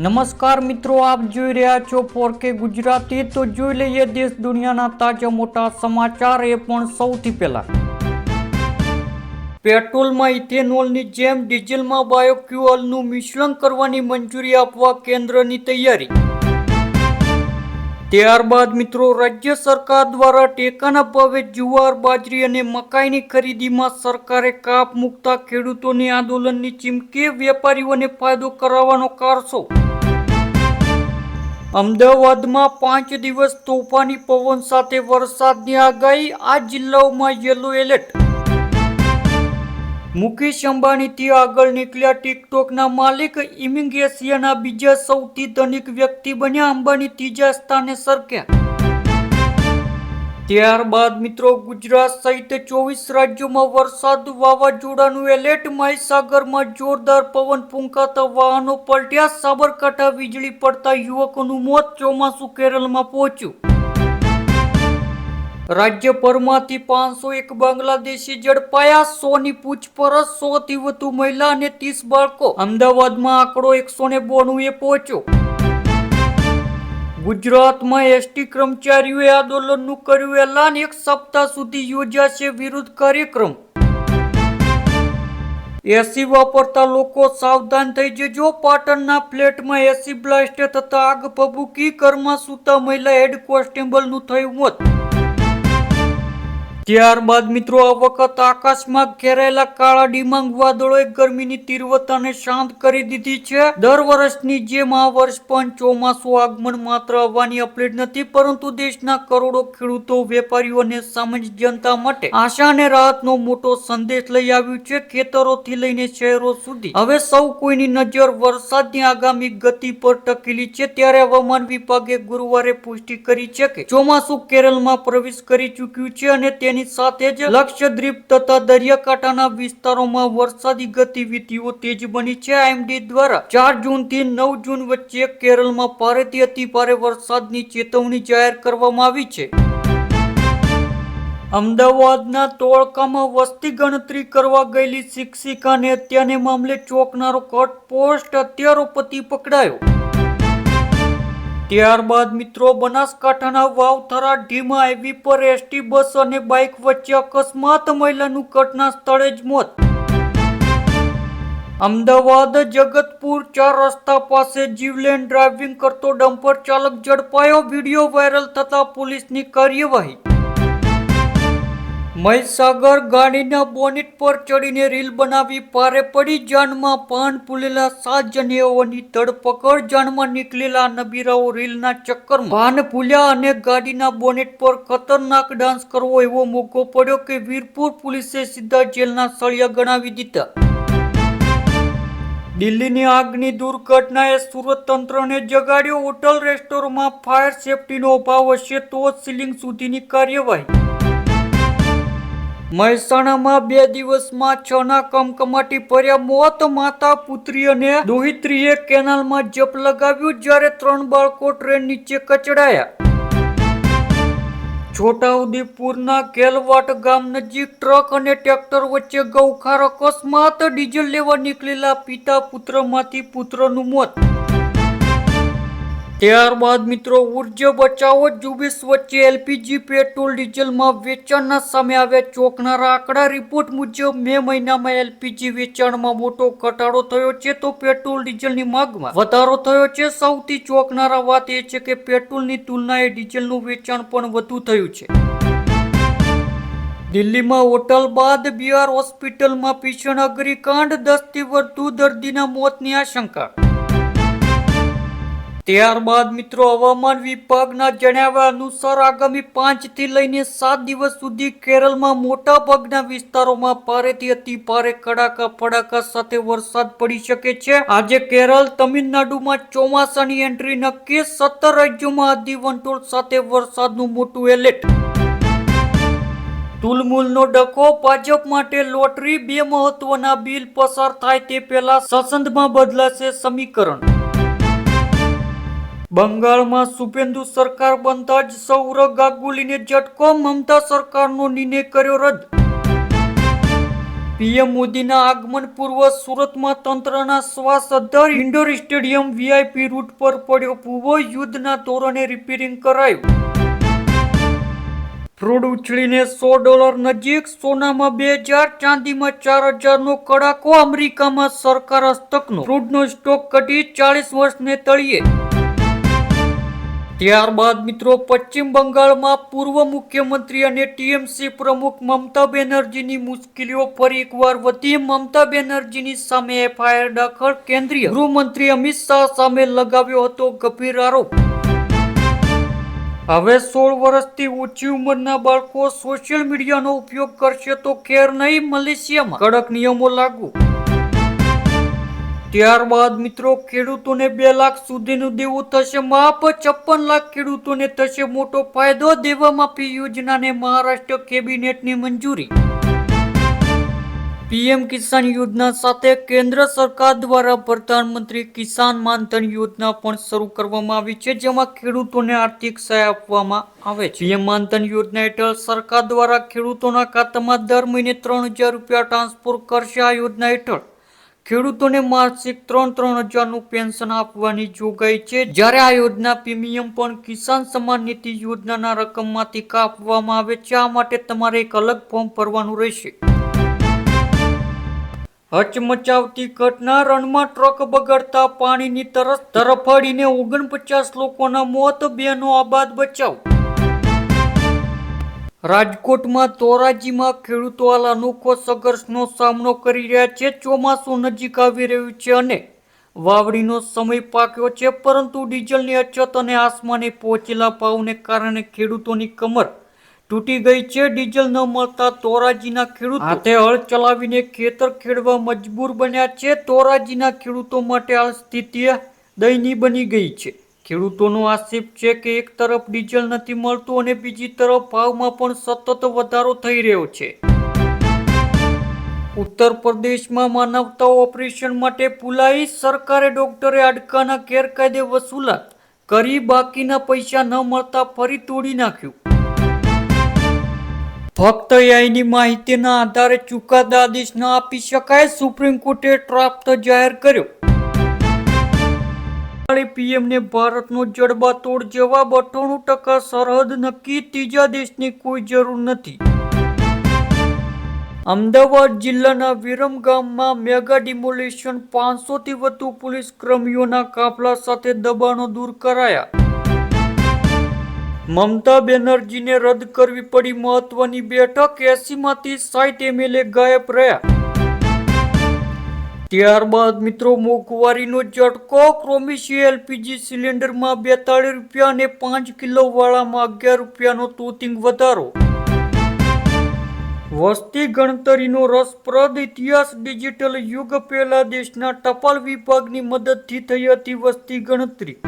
નમસ્કાર મિત્રો, આપ જોઈ રહ્યા છો 4K ગુજરાતી। તો જોઈ લઈએ દેશ દુનિયાના તાજા મોટા સમાચાર, એ પણ સૌથી પહેલા। પેટ્રોલમાં ઇથેનોલની જેમ ડીઝલમાં બાયોફ્યુઅલનું મિશ્રણ કરવાની મંજૂરી આપવા કેન્દ્રની તૈયારી। ત્યારબાદ મિત્રો, રાજ્ય સરકાર દ્વારા ટેકાના ભાવે જુવાર, બાજરી અને મકાઈની ખરીદીમાં સરકારે કાપ મૂકતા ખેડૂતોની આંદોલનની ચીમકી, વેપારીઓને ફાયદો કરાવવાનો કારસો। અમદાવાદમાં 5 દિવસ તોફાની પવન સાથે વરસાદની આગાહી, આ જિલ્લાઓમાં યલો એલર્ટ। મુકેશ અંબાણીથી આગળ નીકળ્યા ટિકટોકના માલિક, ઇમિંગ એશિયાના બીજા સૌથી ધનિક વ્યક્તિ બન્યા, અંબાણી ત્રીજા સ્થાને સરક્યા। ત્યારબાદ મિત્રો, ગુજરાત સહિત 24 રાજ્યોમાં વરસાદ, વાવાઝોડાનું એલર્ટ, મહીસાગરમાં જોરદાર પવન ફૂંકાતા વાહનો પલટ્યા, સાબરકાંઠા વીજળી પડતા યુવકોનું મોત, ચોમાસું કેરળમાં પહોંચ્યું। રાજ્યભરમાંથી 501 બાંગ્લાદેશી ઝડપાયા, 100ની પૂછપરછ, 100થી વધુ મહિલા અને 30 બાળકો। અમદાવાદમાં આંકડો 192એ પહોંચ્યો। ગુજરાતમાં એસટી કર્મચારીઓએ આંદોલનનું કર્યું એલાન, 1 સપ્તાહ સુધી યોજાશે વિરોધ કાર્યક્રમ। એસી વાપરતા લોકો સાવધાન થઈ જજો, પાટણના ફ્લેટમાં એસી બ્લાસ્ટ થતા આગ ભભૂકી, ઘરમાં સૂતા મહિલા હેડ કોન્સ્ટેબલનું થયું મોત। ત્યારબાદ મિત્રો, આ વખત આકાશમાં ઘેરાયેલા કાળા ડિબાંગ વાદળોએ ગરમીની તીવ્રતાને શાંત કરી દીધી છે। દર વર્ષની જેમ આ વર્ષ પણ ચોમાસું આગમન માત્ર આવવાની અપીલ નથી, પરંતુ દેશના કરોડો ખેડૂતો, વેપારીઓ અને સામાન્ય જનતા માટે આશા અને રાહતનો મોટો સંદેશ લઈ આવ્યું છે। ખેતરોથી લઈને શહેરો સુધી હવે સૌ કોઈની નજર વરસાદની આગામી ગતિ પર ટકેલી છે। ત્યારે હવામાન વિભાગે ગુરુવારે પુષ્ટિ કરી છે કે ચોમાસું કેરળમાં પ્રવેશ કરી ચૂક્યું છે અને તેની સાથે જ લક્ષદ્વીપ તથા દરિયાકાંઠાના વિસ્તારોમાં વરસાદી ગતિવિધિઓ તેજ બની છે। આઈએમડી દ્વારા 4 જૂનથી 9 જૂન વચ્ચે કેરળમાં ભારેથી અતિ ભારે વરસાદની ચેતવણી જાહેર કરવામાં આવી છે। અમદાવાદના ધોળકામાં વસ્તી ગણતરી કરવા ગયેલી શિક્ષિકાને હત્યાને મામલે ચોંકનારો ઘટસ્ફોટ, હત્યારો પતિ પકડાયો। ત્યારબાદ મિત્રો, બનાસકાંઠાના વાવથરા ઢીમા હાઈવે પર એસટી બસ અને બાઇક વચ્ચે અકસ્માત, મહિલાનું ઘટના સ્થળે જ મોત। અમદાવાદ જગતપુર 4 રસ્તા પાસે જીવલેણ ડ્રાઇવિંગ કરતો ડમ્પર ચાલક ઝડપાયો, વિડીયો વાયરલ થતા પોલીસની કાર્યવાહી। મહીસાગર ગાડીના બોનેટ પર ચડીને રીલ બનાવી ભારે પડી, જાનમાં ભાન ભૂલેલા 7 જણિયાઓની ધરપકડ। જાનમાં નીકળેલા નબીરાઓ રીલના ચક્કરમાં ભાન ભૂલ્યા અને ગાડીના બોનેટ પર ખતરનાક ડાન્સ કરવો એવો મોકો પડ્યો કે વીરપુર પોલીસે સીધા જેલના સળિયા ગણાવી દીધા। દિલ્હીની આગની દુર્ઘટનાએ સુરત તંત્રને જગાડ્યો, હોટલ રેસ્ટોરન્ટમાં ફાયર સેફટીનો અભાવ હશે તો સીલિંગ સુધીની કાર્યવાહી। મહેસાણામાં 2 દિવસમાં 6ના કમકમાટી ભર્યા મોત, માતા, પુત્રી અને દોહિત્રીએ કેનાલમાં જપ લગાવ્યું, જ્યારે 3 બાળકો ટ્રેન નીચે કચડાયા। છોટાઉદેપુરના ગેલવાટ ગામ નજીક ટ્રક અને ટ્રેક્ટર વચ્ચે ગૌખાર અકસ્માત, ડીઝલ લેવા નીકળેલા પિતા પુત્રમાંથી પુત્રનું મોત। ત્યારબાદ મિત્રો, ઉર્જા બચાવો ઝુંબેશ વચ્ચે એલપીજી, પેટ્રોલ, ડીઝલમાં વેચાણના સામે આવ્યા ચોંકનારા આંકડા। રિપોર્ટ મુજબ મે મહિનામાં એલપીજી વેચાણમાં મોટો ઘટાડો થયો છે તો પેટ્રોલ ડીઝલની માંગમાં વધારો થયો છે। સૌથી ચોંકનારા વાત એ છે કે પેટ્રોલની તુલનાએ ડીઝલનું વેચાણ પણ વધુ થયું છે। દિલ્હીમાં હોટલ બાદ બિહાર હોસ્પિટલમાં ભીષણ અગ્નિકાંડ, 10થી વધુ દર્દીના મોતની આશંકા। ત્યારબાદ મિત્રો, હવામાન વિભાગના જણાવ્યા અનુસાર આગામી 5 થી લઈને 7 દિવસ સુધી કેરળમાં મોટા ભાગના વિસ્તારોમાં ભારેથી અતિ ભારે કડાકા ફડાકા સાથે વરસાદ પડી શકે છે। આજે કેરળ, તમિલનાડુમાં ચોમાસાની એન્ટ્રી નક્કી, 17 રાજ્યોમાં આંધી વંટોળ સાથે વરસાદનું મોટું એલર્ટ। તુલમુલનો ડખો, ભાજપ માટે લોટરી, 2 મહત્વના બિલ પસાર થાય તે પહેલા સંસદમાં બદલાશે સમીકરણ। બંગાળમાં શુભેન્દુ સરકાર બનતા જ સૌરવ ગાંગુલીને ઝટકો, મમતા સરકારનો નિર્ણય કર્યો રદ। પીએમ મોદીના આગમન પૂર્વ સુરતમાં તંત્રના શ્વાસ અદ્ધર ઇન્ડોર સ્ટેડિયમ વીઆઈપી રૂટ પર પડ્યો ભૂવો, યુદ્ધના ધોરણે રિપેરિંગ કરાયું. ક્રૂડ ઉછળીને $100 નજીક, સોનામાં 2000, ચાંદીમાં 4000નો કડાકો. અમેરિકામાં સરકાર હસ્તકનો ક્રૂડનો સ્ટોક ઘટી 40 વર્ષને તળિયે. ત્યારબાદ મિત્રો પશ્ચિમ બંગાળમાં પૂર્વ મુખ્યમંત્રી અને ટીએમસી પ્રમુખ મમતા બેનર્જીની મુશ્કેલીઓ ફરી એકવાર વધી. મમતા બેનર્જીની સામે એફઆઈઆર દાખલ. કેન્દ્રીય ગૃહમંત્રી અમિત શાહ સામે લગાવ્યો હતો ગંભીર આરોપ. હવે 16 વર્ષથી ઓછી ઉંમરના બાળકો સોશિયલ મીડિયાનો ઉપયોગ કરશે તો ખેર નહીં, મલેશિયામાં કડક નિયમો લાગુ. ત્યારબાદ મિત્રો ખેડૂતોને 2 લાખ સુધીનું દેવું થશે માફ. 56 લાખ ખેડૂતોને થશે મોટો ફાયદો. દેવા માફી યોજનાને મહારાષ્ટ્ર કેબિનેટની મંજૂરી. પીએમ કિસાન યોજના સાથે કેન્દ્ર સરકાર દ્વારા પ્રધાનમંત્રી કિસાન માનધન યોજના પણ શરૂ કરવામાં આવી છે, જેમાં ખેડૂતોને આર્થિક સહાય આપવામાં આવે છે. પીએમ માનધન યોજના હેઠળ સરકાર દ્વારા ખેડૂતોના ખાતામાં દર મહિને 3000 રૂપિયા ટ્રાન્સફર કરશે. આ યોજના હેઠળ ખેડૂતોને માસિક 3,000નું પેન્શન આપવાની જોગવાઈ છે, જ્યારે આ યોજના પ્રીમિયમ પણ કિસાન સન્માન નિધિ યોજનાના રકમમાંથી કાપવામાં આવે છે. આ માટે તમારે એક અલગ ફોર્મ ભરવાનું રહેશે. હચમચાવતી ઘટના, રણમાં ટ્રક બગડતા પાણીની તરસ તરફડીને 49 લોકોના મોત, 2નો આબાદ બચાવ. રાજકોટમાં ધોરાજીમાં ખેડૂતો હાલ અનોખો સંઘર્ષનો સામનો કરી રહ્યા છે. ચોમાસું નજીક આવી રહ્યું છે અને વાવણીનો સમય પાક્યો છે, પરંતુ ડીઝલની અછત અને આસમાને પહોંચેલા ભાવને કારણે ખેડૂતોની કમર તૂટી ગઈ છે. ડીઝલ ન મળતા ધોરાજીના ખેડૂતો હાથે હળ ચલાવીને ખેતર ખેડવા મજબૂર બન્યા છે. ધોરાજીના ખેડૂતો માટે આ સ્થિતિ દયનીય બની ગઈ છે. ખેડૂતોનો આક્ષેપ છે કે એક તરફ ડીઝલ નથી મળતું અને બીજી તરફ ભાવમાં પણ સતત વધારો થઈ રહ્યો છે. ઉત્તર પ્રદેશમાં માનવતા ઓપરેશન માટે પુલાઈ. સરકારે ડોક્ટરે હાડકાના ગેરકાયદે વસૂલાત કરી, બાકીના પૈસા ન મળતા ફરી તોડી નાખ્યું. ફક્ત એઆઈની માહિતીના આધારે ચુકાદા આદેશ ન આપી શકાય, સુપ્રીમ કોર્ટે ડ્રાફ્ટ જાહેર કર્યો. પીએમને ભારતનો જડબાતોડ જવાબ. 98% સરહદ નક્કી, ત્રીજા દેશની કોઈ જરૂર નથી. અમદાવાદ જિલ્લાના વિરમ ગામમાં મેગા ડિમોલિશન, 500થી વધુ પોલીસ કર્મીઓના કાફલા સાથે દબાણો દૂર કરાયા. મમતા બેનર્જીને રદ કરવી પડી મહત્વની બેઠક, 80માંથી 60 એમએલએ ગાયબ રહ્યા. ત્યારબાદ મિત્રો મોંઘવારીનો ઝટકો. ક્રોમિશિયા એલપીજી સિલિન્ડરમાં 42 રૂપિયા અને 5 કિલો વાળામાં 11 રૂપિયાનો તોતિંગ વધારો. વસ્તી ગણતરીનો રસપ્રદ ઇતિહાસ. ડિજિટલ યુગ પહેલા દેશના ટપાલ વિભાગની મદદથી થઈ હતી વસ્તી ગણતરી.